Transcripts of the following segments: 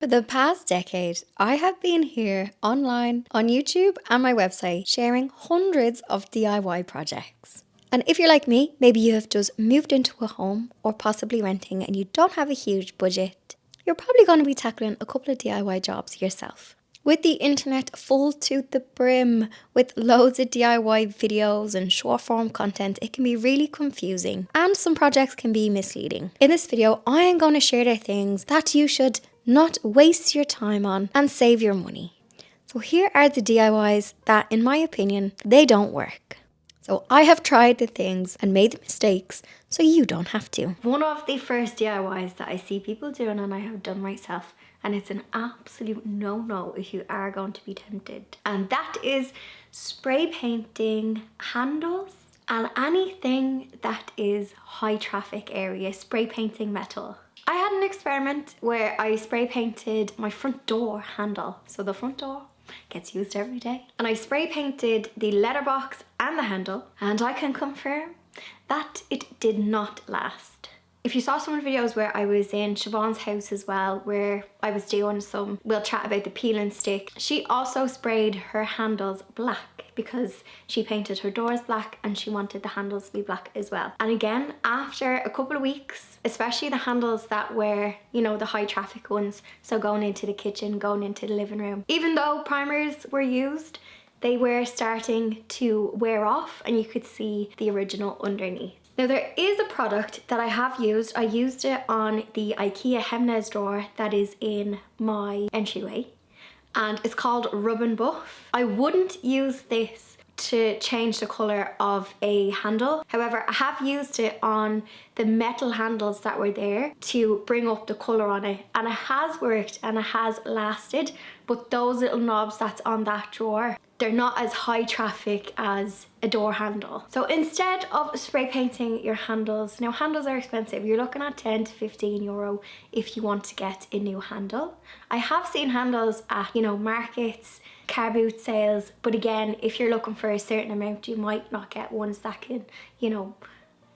For the past decade, I have been here online, on YouTube and my website, sharing hundreds of DIY projects. And if you're like me, maybe you have just moved into a home or possibly renting and you don't have a huge budget, you're probably going to be tackling a couple of DIY jobs yourself. With the internet full to the brim with loads of DIY videos and short form content, it can be really confusing and some projects can be misleading. In this video, I am going to share the things that you should not waste your time on and save your money. So here are the DIYs that, in my opinion, they don't work. So I have tried the things and made the mistakes so you don't have to. One of the first DIYs that I see people doing and I have done myself, and it's an absolute no-no if you are going to be tempted, and that is spray painting handles and anything that is high traffic area, spray painting metal. I had an experiment where I spray painted my front door handle. So the front door gets used every day. And I spray painted the letterbox and the handle, and I can confirm that it did not last. If you saw some of the videos where I was in Siobhan's house as well, where I was doing some, we'll chat about the peel and stick. She also sprayed her handles black because she painted her doors black and she wanted the handles to be black as well. And again, after a couple of weeks, especially the handles that were, you know, the high traffic ones, so going into the kitchen, going into the living room, even though primers were used, they were starting to wear off and you could see the original underneath. Now there is a product that I have used. I used it on the Ikea Hemnes drawer that is in my entryway, and it's called Rub and Buff. I wouldn't use this to change the colour of a handle. However, I have used it on the metal handles that were there to bring up the colour on it, and it has worked and it has lasted. But those little knobs that's on that drawer, they're not as high traffic as a door handle. So instead of spray painting your handles, now handles are expensive. You're looking at 10 to 15 euro if you want to get a new handle. I have seen handles at, you know, markets, car boot sales, but again, if you're looking for a certain amount, you might not get ones that can, you know,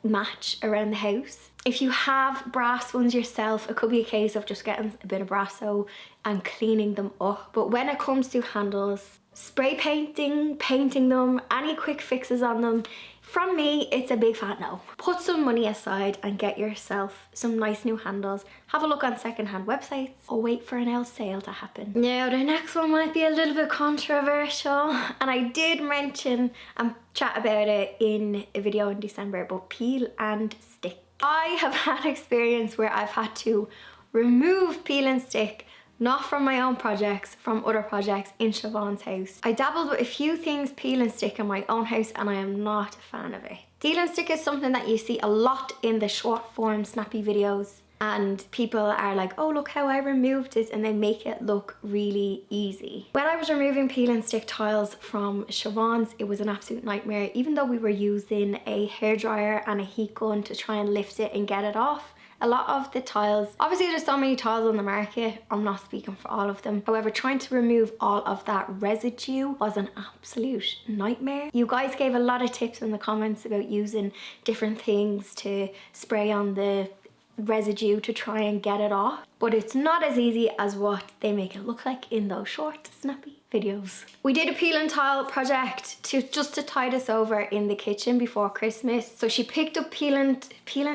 match around the house. If you have brass ones yourself, it could be a case of just getting a bit of brasso and cleaning them up. But when it comes to handles, spray painting, painting them, any quick fixes on them, from me, it's a big fat no. Put some money aside and get yourself some nice new handles. Have a look on secondhand websites or wait for an L sale to happen. Now, the next one might be a little bit controversial, and I did mention and chat about it in a video in December, but peel and stick. I have had experience where I've had to remove peel and stick, not from my own projects, from other projects in Siobhan's house. I dabbled with a few things peel and stick in my own house and I am not a fan of it. Peel and stick is something that you see a lot in the short form snappy videos, and people are like, oh look how I removed it, and they make it look really easy. When I was removing peel and stick tiles from Siobhan's, it was an absolute nightmare. Even though we were using a hairdryer and a heat gun to try and lift it and get it off, a lot of the tiles, obviously there's so many tiles on the market, I'm not speaking for all of them. However, trying to remove all of that residue was an absolute nightmare. You guys gave a lot of tips in the comments about using different things to spray on the residue to try and get it off, but it's not as easy as what they make it look like in those short snappy videos. We did a peel and tile project just to tide us over in the kitchen before Christmas. So she picked up peel and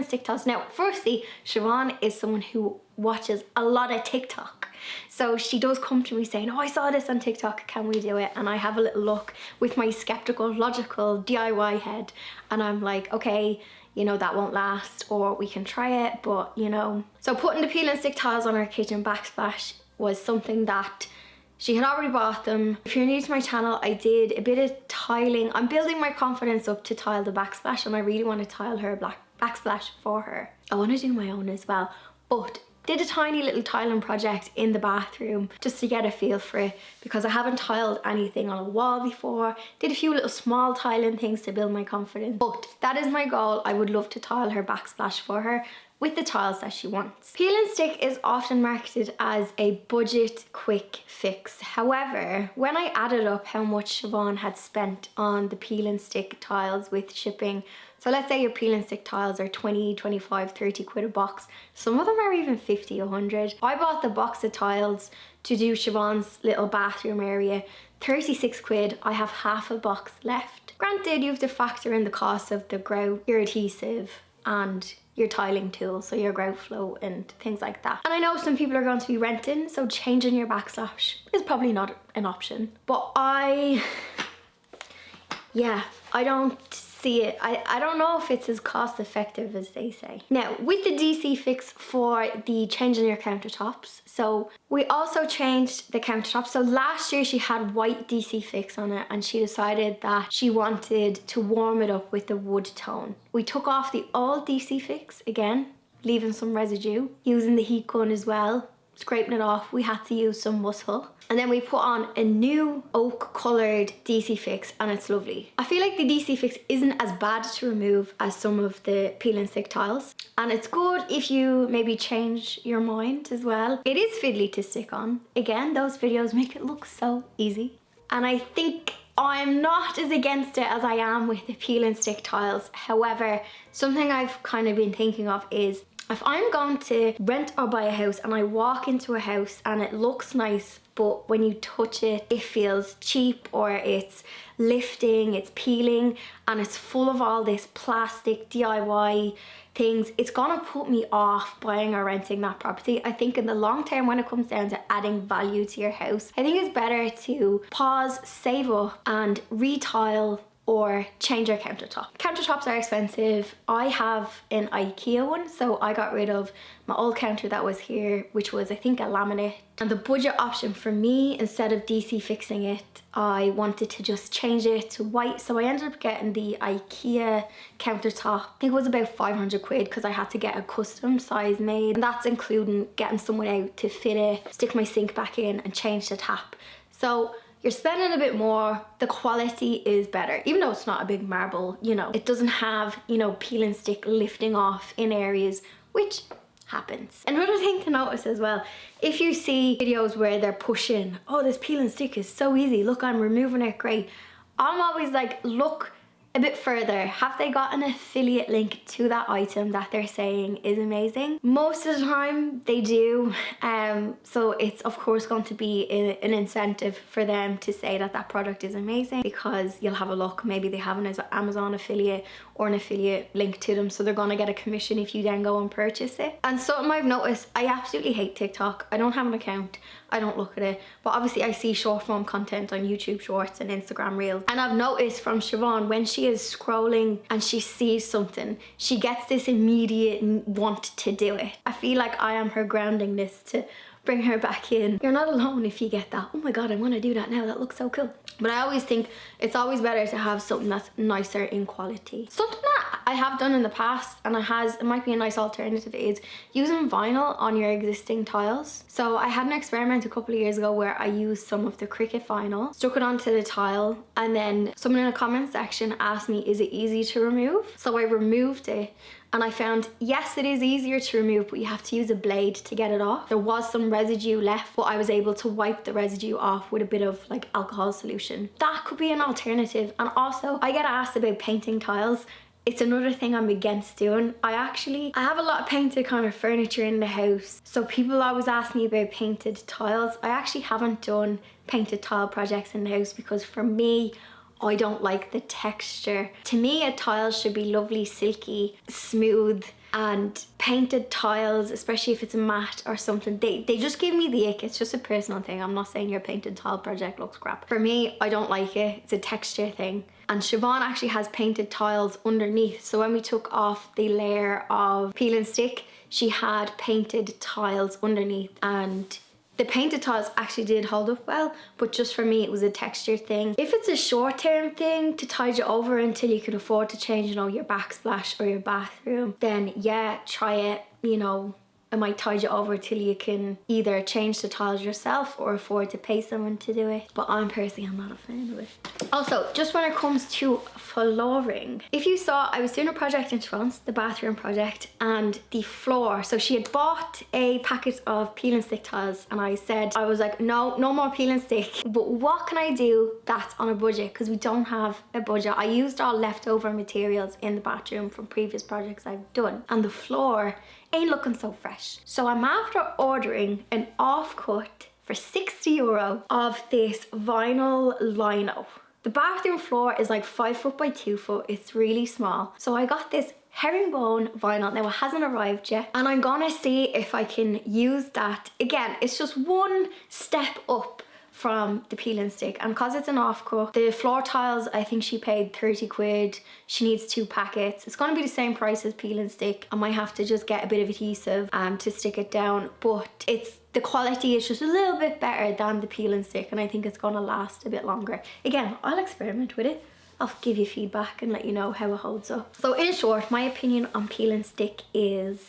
stick tiles. Now, firstly, Siobhan is someone who watches a lot of TikTok. So she does come to me saying, oh, I saw this on TikTok, can we do it? And I have a little look with my skeptical, logical DIY head, and I'm like, okay, you know, that won't last, or we can try it, but you know. So putting the peel and stick tiles on our kitchen backsplash was something that she had already bought them. If you're new to my channel, I did a bit of tiling. I'm building my confidence up to tile the backsplash, and I really want to tile her backsplash for her. I want to do my own as well, but did a tiny little tiling project in the bathroom just to get a feel for it, because I haven't tiled anything on a wall before. Did a few little small tiling things to build my confidence, but that is my goal. I would love to tile her backsplash for her, with the tiles that she wants. Peel and stick is often marketed as a budget quick fix. However, when I added up how much Siobhan had spent on the peel and stick tiles with shipping, so let's say your peel and stick tiles are 20, 25, 30 quid a box. Some of them are even 50, 100. I bought the box of tiles to do Siobhan's little bathroom area, 36 quid. I have half a box left. Granted, you have to factor in the cost of the grout, your adhesive, and your tiling tool, so your grout float and things like that. And I know some people are going to be renting, so changing your backslash is probably not an option. But I don't see it. I don't know if it's as cost effective as they say. Now, with the DC fix for the changing your countertops, so we also changed the countertop. So last year she had white DC fix on it and she decided that she wanted to warm it up with the wood tone. We took off the old DC fix again, leaving some residue, using the heat gun as well, scraping it off. We had to use some muscle. And then we put on a new oak coloured DC fix and it's lovely. I feel like the DC fix isn't as bad to remove as some of the peel and stick tiles. And it's good if you maybe change your mind as well. It is fiddly to stick on. Again, those videos make it look so easy. And I think I'm not as against it as I am with the peel and stick tiles. However, something I've kind of been thinking of is if I'm going to rent or buy a house and I walk into a house and it looks nice, but when you touch it, it feels cheap or it's lifting, it's peeling, and it's full of all this plastic DIY things, it's gonna put me off buying or renting that property. I think in the long term, when it comes down to adding value to your house, I think it's better to pause, save up, and retile or change your countertop. Countertops are expensive. I have an Ikea one, so I got rid of my old counter that was here, which was I think a laminate. And the budget option for me, instead of DC fixing it, I wanted to just change it to white. So I ended up getting the Ikea countertop. I think it was about 500 quid because I had to get a custom size made. And that's including getting someone out to fit it, stick my sink back in and change the tap. So you're spending a bit more, the quality is better. Even though it's not a big marble, you know, it doesn't have, you know, peel and stick lifting off in areas, which happens. Another thing to notice as well, if you see videos where they're pushing, oh, this peel and stick is so easy, look, I'm removing it, great. I'm always like, look a bit further. Have they got an affiliate link to that item that they're saying is amazing? Most of the time they do. So it's of course going to be an incentive for them to say that that product is amazing, because you'll have a look, maybe they have an Amazon affiliate or an affiliate link to them, so they're gonna get a commission if you then go and purchase it. And something I've noticed, I absolutely hate TikTok. I don't have an account, I don't look at it, but obviously I see short form content on YouTube Shorts and Instagram Reels. And I've noticed from Siobhan, when she is scrolling and she sees something, she gets this immediate want to do it. I feel like I am her groundingness to bring her back in. You're not alone if you get that, oh my god, I want to do that now, that looks so cool. But I always think it's always better to have something that's nicer in quality. Something that I have done in the past, and it might be a nice alternative, is using vinyl on your existing tiles. So I had an experiment a couple of years ago where I used some of the Cricut vinyl, stuck it onto the tile, and then someone in the comment section asked me, is it easy to remove? So I removed it. And I found, yes, it is easier to remove, but you have to use a blade to get it off. There was some residue left, but I was able to wipe the residue off with a bit of like alcohol solution. That could be an alternative. And also, I get asked about painting tiles. It's another thing I'm against doing. I have a lot of painted kind of furniture in the house. So people always ask me about painted tiles. I actually haven't done painted tile projects in the house because for me, I don't like the texture. To me, a tile should be lovely, silky, smooth, and painted tiles, especially if it's a matte or something, they just give me the ick. It's just a personal thing. I'm not saying your painted tile project looks crap. For me, I don't like it. It's a texture thing. And Siobhan actually has painted tiles underneath. So when we took off the layer of peel and stick, she had painted tiles underneath, and the painted tiles actually did hold up well, but just for me, it was a texture thing. If it's a short-term thing to tide you over until you can afford to change, you know, your backsplash or your bathroom, then yeah, try it, you know, it might tide you over till you can either change the tiles yourself or afford to pay someone to do it. But I'm not a fan of it. Also, just when it comes to flooring, if you saw, I was doing a project in France, the bathroom project, and the floor, so she had bought a packet of peel and stick tiles, and I was like, no more peel and stick. But what can I do that's on a budget? Because we don't have a budget. I used all leftover materials in the bathroom from previous projects I've done, and the floor ain't looking so fresh. So I'm after ordering an offcut for €60 of this vinyl lino. The bathroom floor is like 5 foot by 2 foot. It's really small. So I got this herringbone vinyl. Now it hasn't arrived yet, and I'm gonna see if I can use that. Again, it's just one step up from the peel and stick, and because it's an offcut, the floor tiles, I think she paid 30 quid. She needs 2 packets. It's gonna be the same price as peel and stick. I might have to just get a bit of adhesive to stick it down, but the quality is just a little bit better than the peel and stick, and I think it's gonna last a bit longer. Again, I'll experiment with it. I'll give you feedback and let you know how it holds up. So in short, my opinion on peel and stick is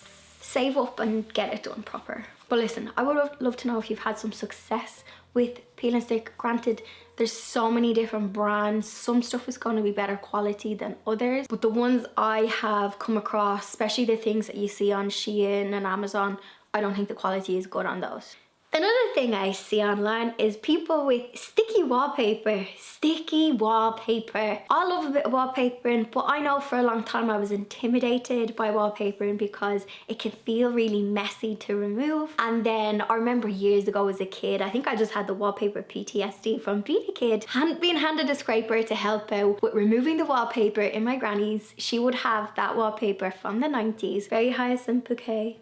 save up and get it done proper. But listen, I would love to know if you've had some success with peel and stick. Granted, there's so many different brands. Some stuff is going to be better quality than others, but the ones I have come across, especially the things that you see on Shein and Amazon, I don't think the quality is good on those. Another thing I see online is people with sticky wallpaper. Sticky wallpaper. I love a bit of wallpapering, but I know for a long time I was intimidated by wallpapering because it can feel really messy to remove. And then I remember years ago as a kid, I think I just had the wallpaper PTSD from being a kid. Hadn't been handed a scraper to help out with removing the wallpaper in my granny's. She would have that wallpaper from the 90s, very hyacinth bouquet.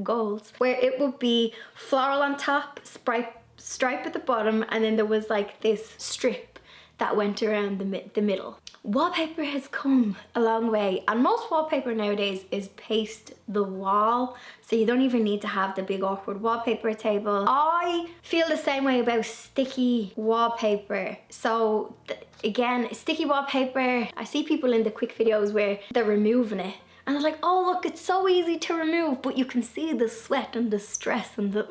#goals, where it would be floral on top, stripe at the bottom, and then there was like this strip that went around the middle. Wallpaper has come a long way, and most wallpaper nowadays is paste the wall, so you don't even need to have the big awkward wallpaper table. I feel the same way about sticky wallpaper. So again, sticky wallpaper, I see people in the quick videos where they're removing it, and they're like, oh look, it's so easy to remove, but you can see the sweat and the stress and the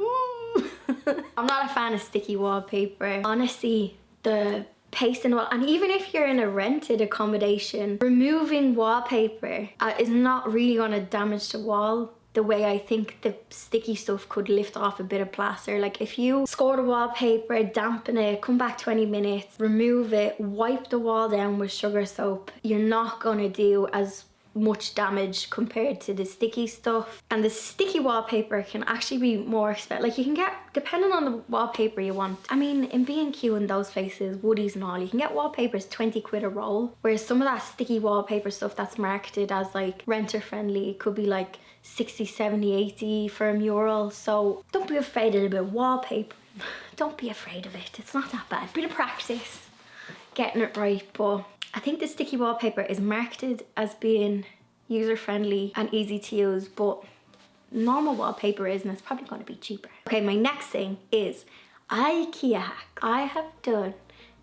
I'm not a fan of sticky wallpaper. Honestly, the paste in the wall, and even if you're in a rented accommodation, removing wallpaper is not really going to damage the wall the way I think the sticky stuff could lift off a bit of plaster. Like if you score the wallpaper, dampen it, come back 20 minutes, remove it, wipe the wall down with sugar soap, you're not going to do as much damage compared to the sticky stuff. And the sticky wallpaper can actually be more expensive. Like you can get, depending on the wallpaper you want, I mean in B&Q and those places, Woodies and all, you can get wallpapers 20 quid a roll, whereas some of that sticky wallpaper stuff that's marketed as like renter friendly could be like 60, 70, 80 for a mural. So don't be afraid of a bit of wallpaper. Don't be afraid of it, it's not that bad. Bit of practice getting it right. But I think the sticky wallpaper is marketed as being user-friendly and easy to use, but normal wallpaper is, and it's probably going to be cheaper. Okay, my next thing is Ikea hack. I have done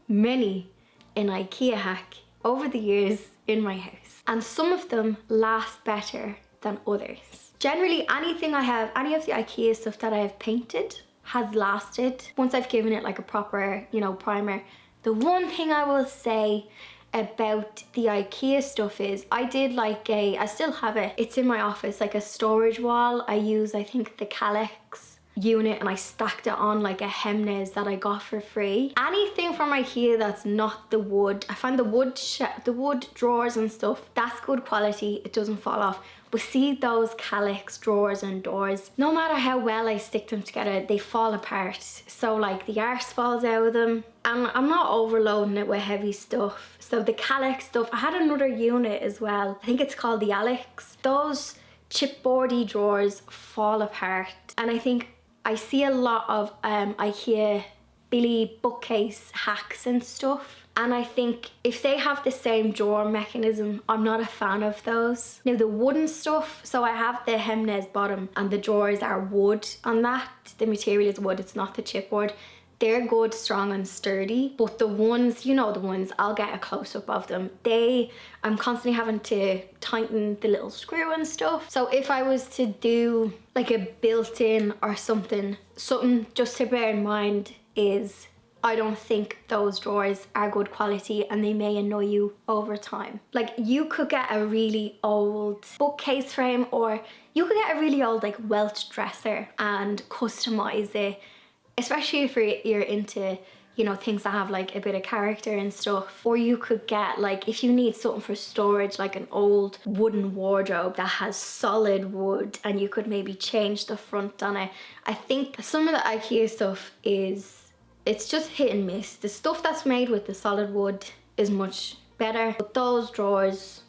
many an Ikea hack over the years in my house, and some of them last better than others. Generally, anything I have, any of the Ikea stuff that I have painted has lasted once I've given it like a proper, you know, primer. The one thing I will say about the Ikea stuff is I did like I still have it, it's in my office, like a storage wall. I use, I think, the Calyx unit, and I stacked it on like a Hemnes that I got for free. Anything from Ikea that's not the wood, I find the wood drawers and stuff, that's good quality, it doesn't fall off. But see those Calyx drawers and doors, no matter how well I stick them together, they fall apart. So like the arse falls out of them, and I'm not overloading it with heavy stuff. So the Calyx stuff, I had another unit as well, I think it's called the Alex. Those chipboardy drawers fall apart, and I think I see a lot of Ikea Billy bookcase hacks and stuff, and I think if they have the same drawer mechanism, I'm not a fan of those. Now the wooden stuff, so I have the Hemnes bottom and the drawers are wood on that. The material is wood, it's not the chipboard. They're good, strong and sturdy, but the ones, you know, the ones, I'll get a close-up of them, I'm constantly having to tighten the little screw and stuff. So if I was to do like a built-in or something just to bear in mind is I don't think those drawers are good quality and they may annoy you over time. Like you could get a really old bookcase frame, or you could get a really old like Welsh dresser and customize it, especially if you're into, you know, things that have like a bit of character and stuff. Or you could get like, if you need something for storage, like an old wooden wardrobe that has solid wood and you could maybe change the front on it. I think some of the IKEA stuff it's just hit and miss. The stuff that's made with the solid wood is much better, but those drawers,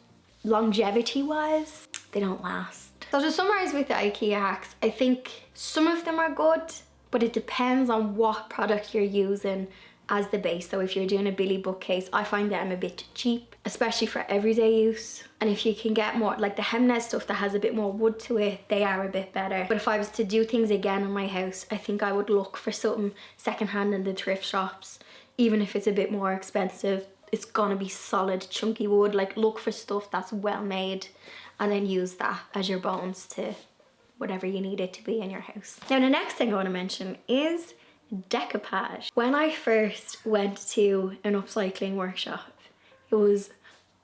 longevity wise, they don't last. So to summarize with the IKEA hacks, I think some of them are good, but it depends on what product you're using as the base. So if you're doing a Billy bookcase, I find them a bit cheap, especially for everyday use. And if you can get more like the Hemnes stuff that has a bit more wood to it, they are a bit better. But if I was to do things again in my house, I think I would look for something secondhand in the thrift shops. Even if it's a bit more expensive, it's gonna be solid chunky wood. Like look for stuff that's well made and then use that as your bones to whatever you need it to be in your house. Now the next thing I want to mention is decoupage. When I first went to an upcycling workshop, it was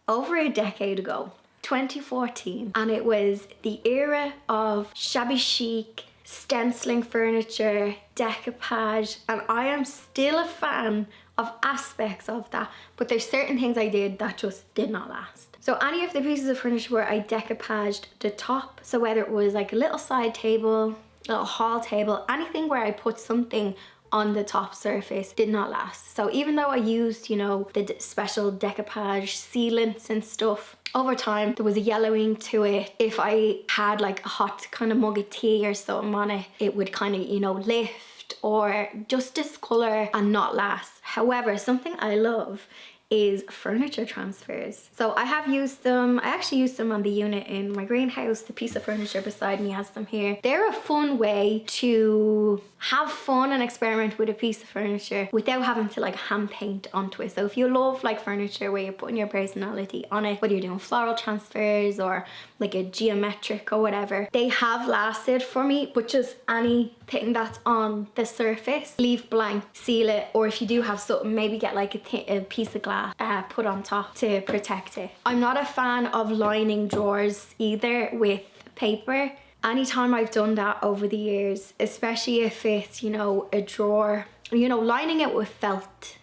over a decade ago, 2014, and it was the era of shabby chic, stenciling furniture, decoupage, and I am still a fan of aspects of that, but there's certain things I did that just did not last. So any of the pieces of furniture where I decoupaged the top, so whether it was like a little side table, a little hall table, anything where I put something on the top surface did not last. So even though I used, you know, the special decoupage sealants and stuff, over time there was a yellowing to it. If I had like a hot kind of mug of tea or something on it, it would kind of, you know, lift or just discolor and not last. However, something I love is furniture transfers. So I have used them. I actually used them on the unit in my greenhouse. The piece of furniture beside me has them here. They're a fun way to have fun and experiment with a piece of furniture without having to like hand paint onto it. So if you love like furniture where you're putting your personality on it, whether you're doing floral transfers or like a geometric or whatever, they have lasted for me. But just anything that's on the surface, leave blank, seal it, or if you do have something, maybe get like a piece of glass put on top to protect it. I'm not a fan of lining drawers either with paper. Anytime I've done that over the years, especially if it's, you know, a drawer, you know, lining it with felt,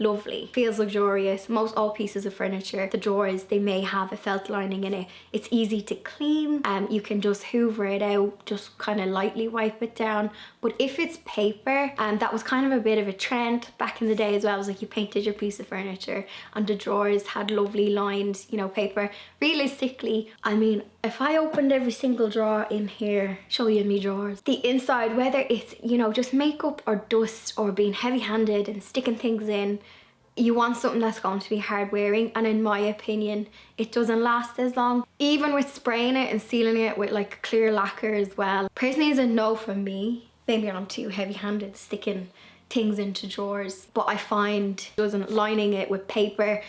lovely, feels luxurious. Most all pieces of furniture, the drawers, they may have a felt lining in it. It's easy to clean, you can just hoover it out, just kind of lightly wipe it down. But if it's paper, that was kind of a bit of a trend back in the day as well. It was like you painted your piece of furniture and the drawers had lovely lined, you know, paper. Realistically, I mean, if I opened every single drawer in here, show you me drawers, the inside, whether it's, you know, just makeup or dust or being heavy-handed and sticking things in, you want something that's going to be hard wearing, and in my opinion it doesn't last as long. Even with spraying it and sealing it with like clear lacquer as well, personally is a no from me. Maybe I'm too heavy-handed sticking things into drawers, but I find lining it with paper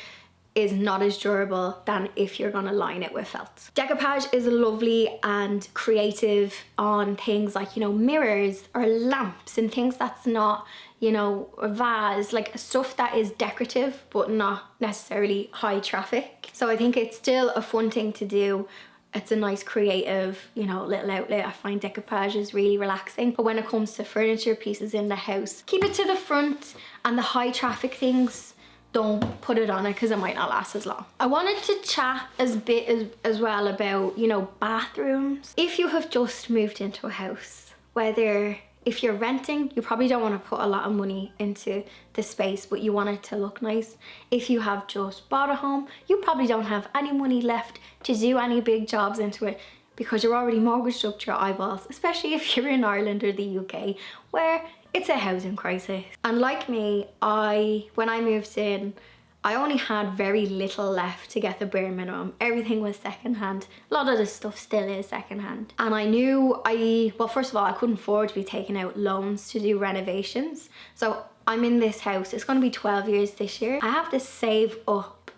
is not as durable than if you're gonna line it with felt. Decoupage is lovely and creative on things like, you know, mirrors or lamps and things that's not, you know, a vase, like stuff that is decorative but not necessarily high traffic. So I think it's still a fun thing to do. It's a nice creative, you know, little outlet. I find decoupage is really relaxing. But when it comes to furniture pieces in the house, keep it to the front, and the high traffic things, don't put it on it because it might not last as long. I wanted to chat as well about, you know, bathrooms. If you have just moved into a house, whether if you're renting, you probably don't want to put a lot of money into the space, but you want it to look nice. If you have just bought a home, you probably don't have any money left to do any big jobs into it because you're already mortgaged up to your eyeballs, especially if you're in Ireland or the UK, where it's a housing crisis. And like me, when I moved in, I only had very little left to get the bare minimum. Everything was secondhand. A lot of the stuff still is secondhand. And I knew well, first of all, I couldn't afford to be taking out loans to do renovations. So I'm in this house, it's gonna be 12 years this year. I have to save up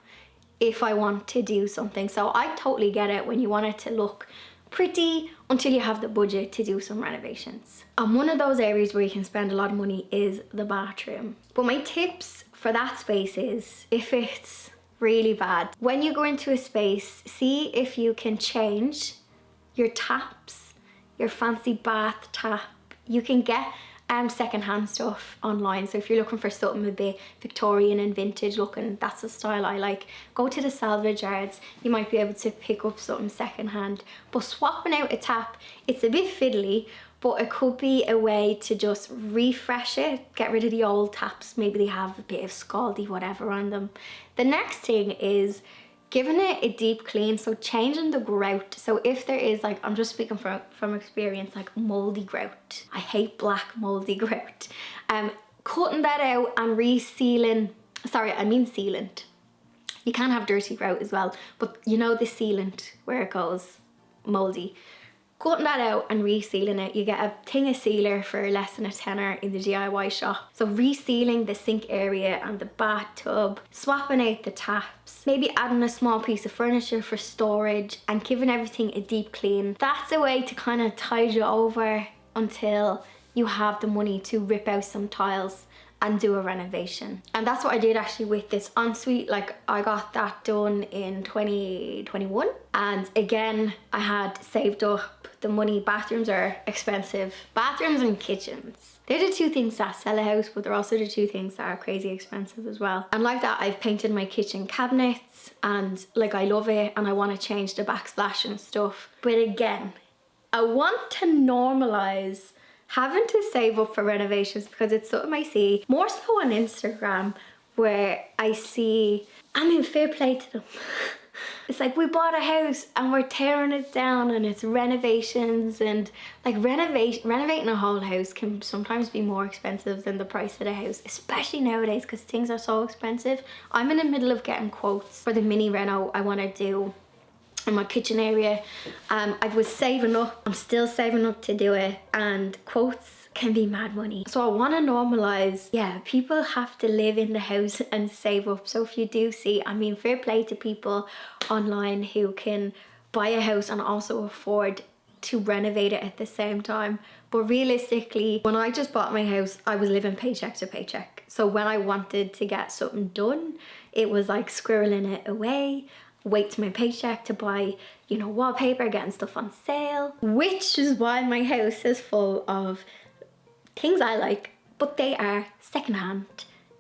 if I want to do something. So I totally get it when you want it to look pretty until you have the budget to do some renovations. And one of those areas where you can spend a lot of money is the bathroom. But my tips for that space is, if it's really bad, when you go into a space, see if you can change your taps, your fancy bath tap. You can get secondhand stuff online. So if you're looking for something a bit Victorian and vintage looking, that's the style I like, go to the salvage yards. You might be able to pick up something secondhand. But swapping out a tap, it's a bit fiddly, but it could be a way to just refresh it, get rid of the old taps. Maybe they have a bit of scaldy whatever on them. The next thing is giving it a deep clean, so changing the grout. So if there is, like, I'm just speaking from experience, like moldy grout. I hate black moldy grout. Cutting that out and resealing, sorry, I mean sealant. You can have dirty grout as well, but you know the sealant where it goes moldy. Cutting that out and resealing it, you get a thing of sealer for less than a tenner in the DIY shop. So resealing the sink area and the bathtub, swapping out the taps, maybe adding a small piece of furniture for storage and giving everything a deep clean. That's a way to kind of tide you over until you have the money to rip out some tiles and do a renovation. And that's what I did actually with this ensuite. Like, I got that done in 2021. And again, I had saved up the money. Bathrooms are expensive. Bathrooms and kitchens. They're the two things that sell a house, but they're also the two things that are crazy expensive as well. And like that, I've painted my kitchen cabinets and like I love it and I want to change the backsplash and stuff. But again, I want to normalize having to save up for renovations because it's something I see more so on Instagram, where I see, I mean, fair play to them. It's like, we bought a house and we're tearing it down and it's renovations, and like renovating a whole house can sometimes be more expensive than the price of the house, especially nowadays because things are so expensive. I'm in the middle of getting quotes for the mini reno I want to do in my kitchen area. I was saving up, I'm still saving up to do it, and quotes can be mad money. So I want to normalize, yeah, people have to live in the house and save up. So if you do see, I mean, fair play to people online who can buy a house and also afford to renovate it at the same time. But realistically, when I just bought my house, I was living paycheck to paycheck. So when I wanted to get something done, it was like squirreling it away, wait to my paycheck to buy, you know, wallpaper, getting stuff on sale, which is why my house is full of things I like, but they are secondhand,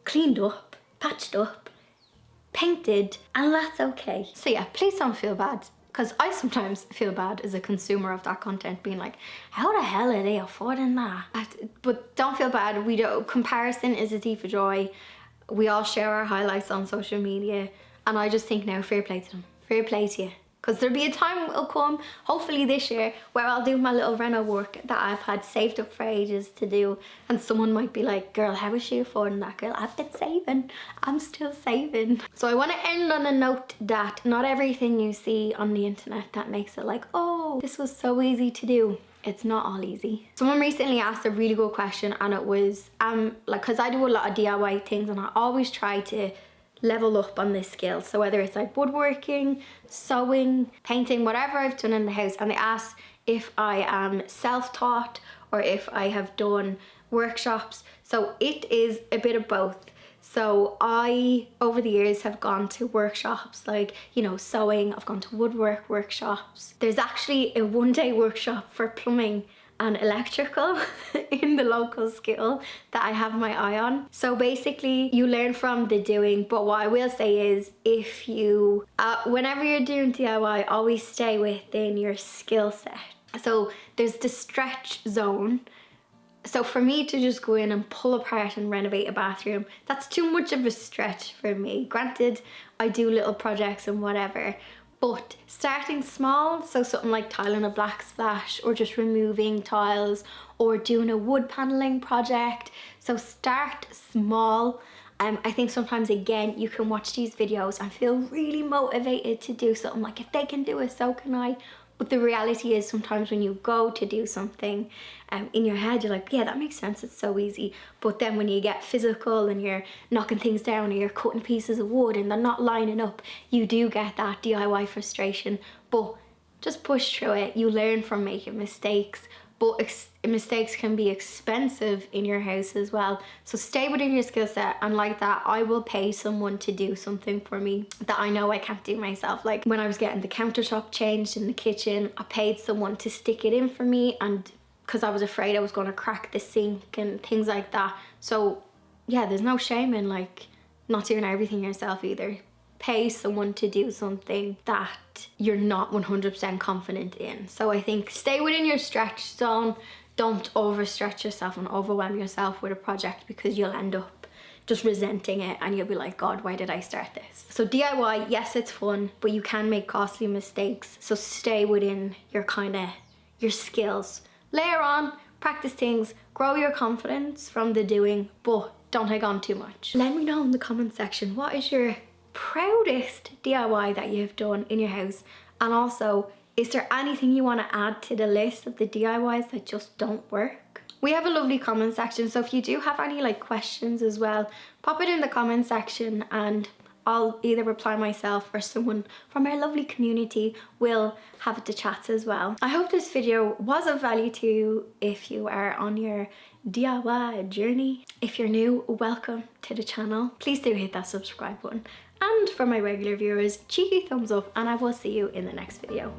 cleaned up, patched up, painted, and that's okay. So yeah, please don't feel bad, because I sometimes feel bad as a consumer of that content, being like, how the hell are they affording that? But don't feel bad. Comparison is a thief of joy. We all share our highlights on social media, and I just think now, fair play to them. Fair play to you. Because there'll be a time will come, hopefully this year, where I'll do my little reno work that I've had saved up for ages to do. And someone might be like, girl, how is she affording that? Girl, I've been saving. I'm still saving. So I want to end on a note that not everything you see on the internet that makes it like, oh, this was so easy to do. It's not all easy. Someone recently asked a really good question, and it was, like, because I do a lot of DIY things and I always try to level up on this skill. So whether it's like woodworking, sewing, painting, whatever I've done in the house, and they ask if I am self-taught or if I have done workshops. So it is a bit of both. So I, over the years, have gone to workshops like, you know, sewing. I've gone to woodwork workshops. There's actually a one-day workshop for plumbing and electrical in the local school that I have my eye on. So basically you learn from the doing, but what I will say is, if you, whenever you're doing DIY, always stay within your skill set. So there's the stretch zone. So for me to just go in and pull apart and renovate a bathroom, that's too much of a stretch for me. Granted, I do little projects and whatever, but starting small, so something like tiling a black splash or just removing tiles or doing a wood paneling project. So start small I think sometimes, again, you can watch these videos and feel really motivated to do something, like if they can do it, so can I. But the reality is sometimes when you go to do something, in your head you're like, yeah, that makes sense, it's so easy. But then when you get physical and you're knocking things down or you're cutting pieces of wood and they're not lining up, you do get that DIY frustration. But just push through it. You learn from making mistakes, but mistakes can be expensive in your house as well. So stay within your skill set, and like that, I will pay someone to do something for me that I know I can't do myself. Like when I was getting the countertop changed in the kitchen, I paid someone to stick it in for me, and because I was afraid I was going to crack the sink and things like that. So yeah, there's no shame in like not doing everything yourself either. Pay someone to do something that you're not 100% confident in. So I think stay within your stretch zone. Don't overstretch yourself and overwhelm yourself with a project, because you'll end up just resenting it and you'll be like, God, why did I start this? So DIY, yes, it's fun, but you can make costly mistakes. So stay within your your skills. Layer on, practice things, grow your confidence from the doing, but don't take on too much. Let me know in the comment section, what is your proudest DIY that you've done in your house? And also, is there anything you want to add to the list of the DIYs that just don't work? We have a lovely comment section, so if you do have any like questions as well, pop it in the comment section and I'll either reply myself or someone from our lovely community will have the chats as well. I hope this video was of value to you if you are on your DIY journey. If you're new, welcome to the channel. Please do hit that subscribe button. And for my regular viewers, cheeky thumbs up, and I will see you in the next video.